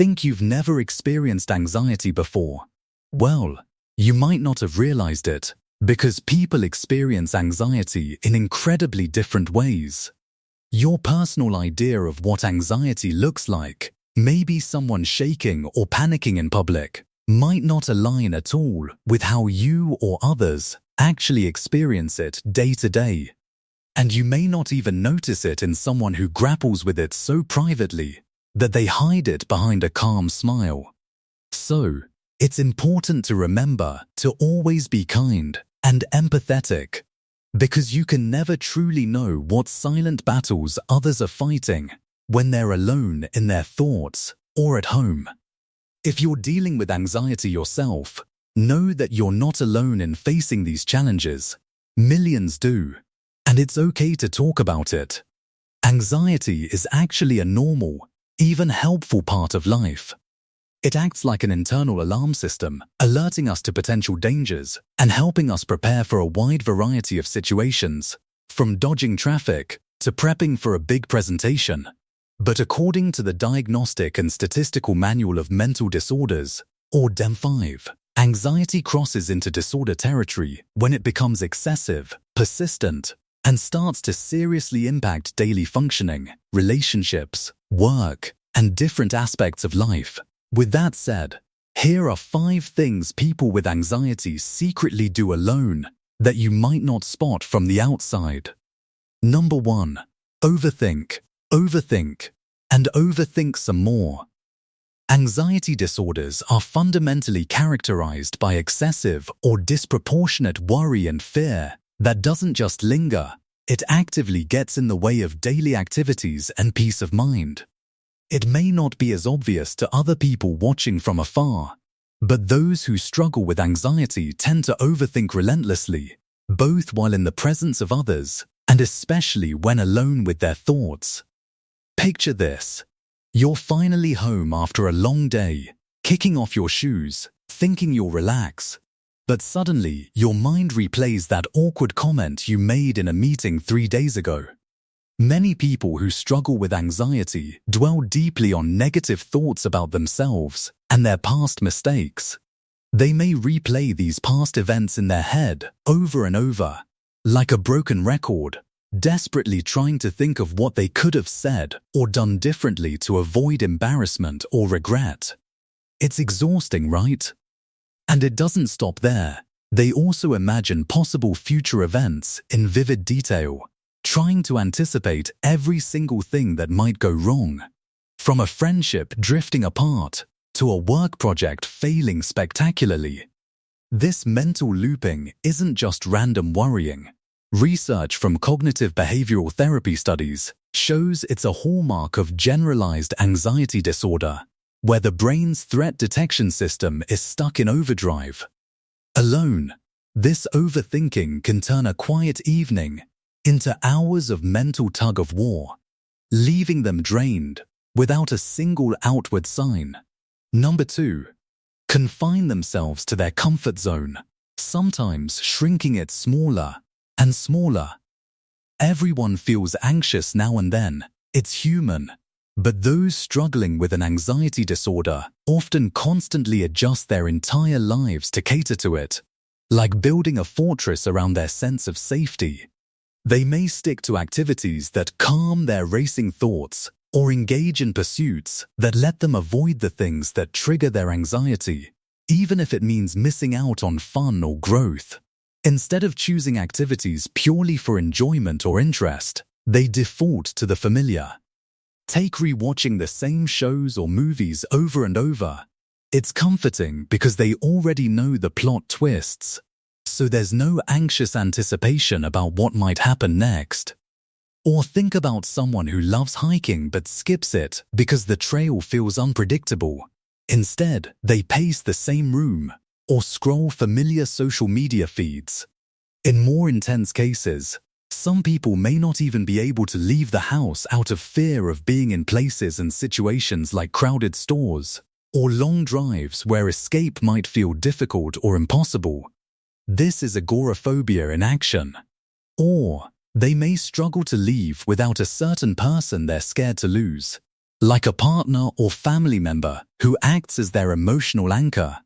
Think you've never experienced anxiety before? Well, you might not have realized it, because people experience anxiety in incredibly different ways. Your personal idea of what anxiety looks like, maybe someone shaking or panicking in public, might not align at all with how you or others actually experience it day to day. And you may not even notice it in someone who grapples with it so privately that they hide it behind a calm smile. So, it's important to remember to always be kind and empathetic, because you can never truly know what silent battles others are fighting when they're alone in their thoughts or at home. If you're dealing with anxiety yourself, know that you're not alone in facing these challenges. Millions do, and it's okay to talk about it. Anxiety is actually a normal, even helpful part of life. It acts like an internal alarm system, alerting us to potential dangers and helping us prepare for a wide variety of situations, from dodging traffic to prepping for a big presentation. But according to the Diagnostic and Statistical Manual of Mental Disorders, or DEM-5, anxiety crosses into disorder territory when it becomes excessive, persistent, and starts to seriously impact daily functioning, relationships, work, and different aspects of life. With that said, here are 5 things people with anxiety secretly do alone that you might not spot from the outside. Number 1. Overthink, and overthink some more. Anxiety disorders are fundamentally characterized by excessive or disproportionate worry and fear that doesn't just linger, it actively gets in the way of daily activities and peace of mind. It may not be as obvious to other people watching from afar, but those who struggle with anxiety tend to overthink relentlessly, both while in the presence of others and especially when alone with their thoughts. Picture this. You're finally home after a long day, kicking off your shoes, thinking you'll relax. But suddenly, your mind replays that awkward comment you made in a meeting 3 days ago. Many people who struggle with anxiety dwell deeply on negative thoughts about themselves and their past mistakes. They may replay these past events in their head over and over, like a broken record, desperately trying to think of what they could have said or done differently to avoid embarrassment or regret. It's exhausting, right? And it doesn't stop there. They also imagine possible future events in vivid detail, trying to anticipate every single thing that might go wrong, from a friendship drifting apart to a work project failing spectacularly. This mental looping isn't just random worrying. Research from cognitive behavioral therapy studies shows it's a hallmark of generalized anxiety disorder, where the brain's threat detection system is stuck in overdrive. Alone, this overthinking can turn a quiet evening into hours of mental tug-of-war, leaving them drained without a single outward sign. Number 2. Confine themselves to their comfort zone, sometimes shrinking it smaller and smaller. Everyone feels anxious now and then. It's human. But those struggling with an anxiety disorder often constantly adjust their entire lives to cater to it, like building a fortress around their sense of safety. They may stick to activities that calm their racing thoughts or engage in pursuits that let them avoid the things that trigger their anxiety, even if it means missing out on fun or growth. Instead of choosing activities purely for enjoyment or interest, they default to the familiar. Take rewatching the same shows or movies over and over. It's comforting because they already know the plot twists, so there's no anxious anticipation about what might happen next. Or think about someone who loves hiking but skips it because the trail feels unpredictable. Instead, they pace the same room or scroll familiar social media feeds. In more intense cases, some people may not even be able to leave the house out of fear of being in places and situations like crowded stores or long drives where escape might feel difficult or impossible. This is agoraphobia in action. Or they may struggle to leave without a certain person they're scared to lose, like a partner or family member who acts as their emotional anchor.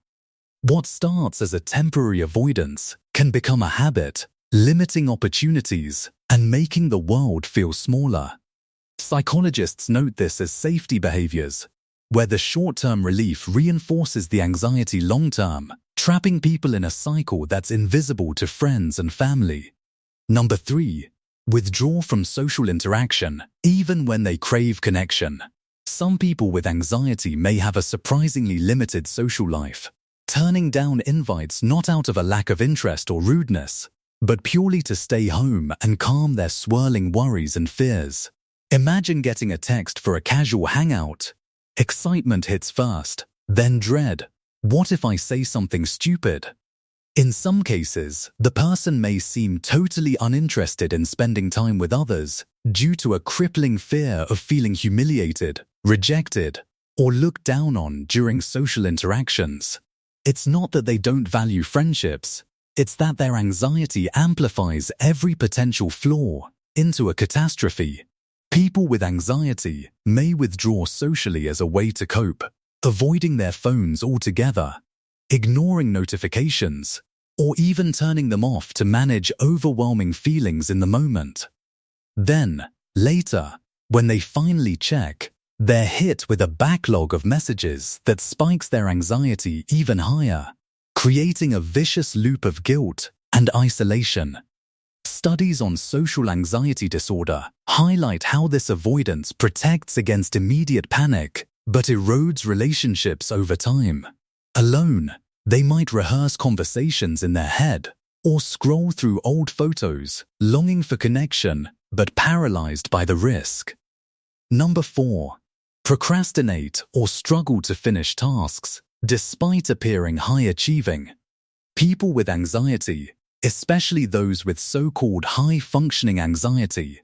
What starts as a temporary avoidance can become a habit, limiting opportunities and making the world feel smaller. Psychologists note this as safety behaviors, where the short-term relief reinforces the anxiety long-term, trapping people in a cycle that's invisible to friends and family. Number 3. Withdraw from social interaction, even when they crave connection. Some people with anxiety may have a surprisingly limited social life, turning down invites not out of a lack of interest or rudeness, but purely to stay home and calm their swirling worries and fears. Imagine getting a text for a casual hangout. Excitement hits first, then dread. What if I say something stupid? In some cases, the person may seem totally uninterested in spending time with others due to a crippling fear of feeling humiliated, rejected, or looked down on during social interactions. It's not that they don't value friendships, it's that their anxiety amplifies every potential flaw into a catastrophe. People with anxiety may withdraw socially as a way to cope, avoiding their phones altogether, ignoring notifications, or even turning them off to manage overwhelming feelings in the moment. Then, later, when they finally check, they're hit with a backlog of messages that spikes their anxiety even higher, creating a vicious loop of guilt and isolation. Studies on social anxiety disorder highlight how this avoidance protects against immediate panic but erodes relationships over time. Alone, they might rehearse conversations in their head or scroll through old photos, longing for connection but paralyzed by the risk. Number 4. Procrastinate or struggle to finish tasks despite appearing high-achieving. People with anxiety, especially those with so-called high-functioning anxiety,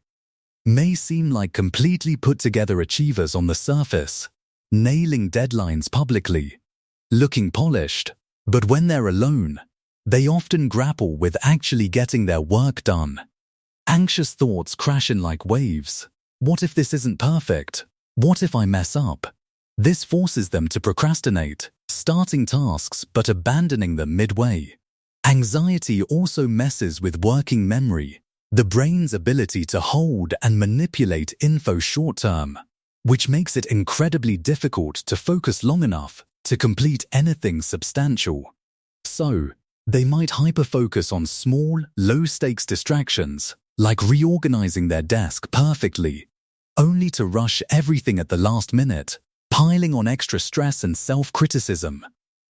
may seem like completely put-together achievers on the surface, nailing deadlines publicly, looking polished, but when they're alone, they often grapple with actually getting their work done. Anxious thoughts crash in like waves. What if this isn't perfect? What if I mess up? This forces them to procrastinate, starting tasks but abandoning them midway. Anxiety also messes with working memory, the brain's ability to hold and manipulate info short-term, which makes it incredibly difficult to focus long enough to complete anything substantial. So, they might hyper-focus on small, low-stakes distractions, like reorganizing their desk perfectly, only to rush everything at the last minute, piling on extra stress and self-criticism.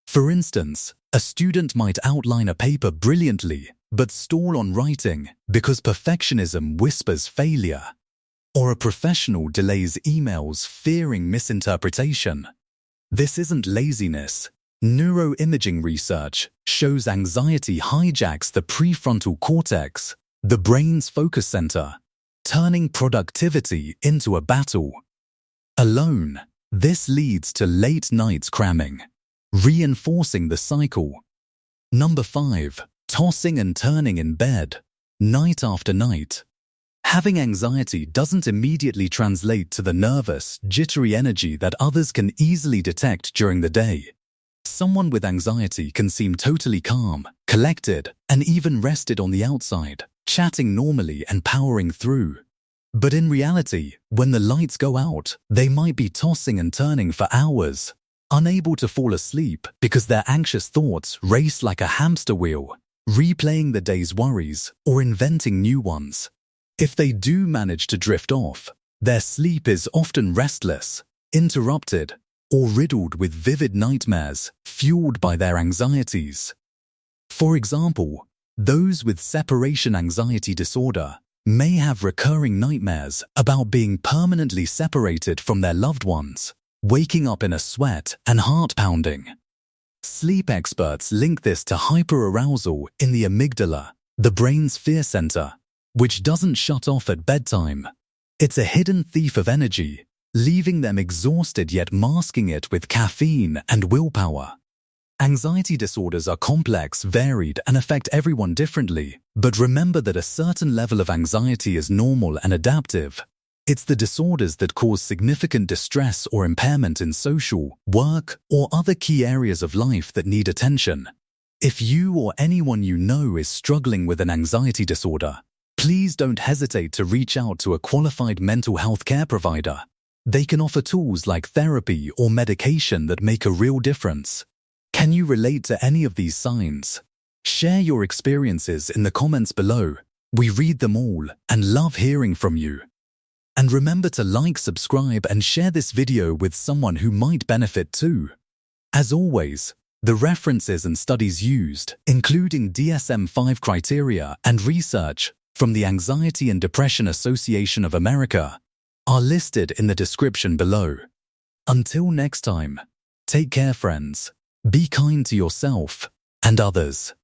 For instance, a student might outline a paper brilliantly, but stall on writing because perfectionism whispers failure. Or a professional delays emails fearing misinterpretation. This isn't laziness. Neuroimaging research shows anxiety hijacks the prefrontal cortex, the brain's focus center, turning productivity into a battle. Alone, this leads to late nights cramming, reinforcing the cycle. Number 5. Tossing and turning in bed, night after night. Having anxiety doesn't immediately translate to the nervous, jittery energy that others can easily detect during the day. Someone with anxiety can seem totally calm, collected, and even rested on the outside, chatting normally and powering through. But in reality, when the lights go out, they might be tossing and turning for hours, unable to fall asleep because their anxious thoughts race like a hamster wheel, replaying the day's worries or inventing new ones. If they do manage to drift off, their sleep is often restless, interrupted, or riddled with vivid nightmares fueled by their anxieties. For example, those with separation anxiety disorder may have recurring nightmares about being permanently separated from their loved ones, waking up in a sweat and heart pounding. Sleep experts link this to hyperarousal in the amygdala, the brain's fear center, which doesn't shut off at bedtime. It's a hidden thief of energy, leaving them exhausted yet masking it with caffeine and willpower. Anxiety disorders are complex, varied, and affect everyone differently, but remember that a certain level of anxiety is normal and adaptive. It's the disorders that cause significant distress or impairment in social, work, or other key areas of life that need attention. If you or anyone you know is struggling with an anxiety disorder, please don't hesitate to reach out to a qualified mental health care provider. They can offer tools like therapy or medication that make a real difference. Can you relate to any of these signs? Share your experiences in the comments below. We read them all and love hearing from you. And remember to like, subscribe, and share this video with someone who might benefit too. As always, the references and studies used, including DSM-5 criteria and research from the Anxiety and Depression Association of America, are listed in the description below. Until next time, take care, friends. Be kind to yourself and others.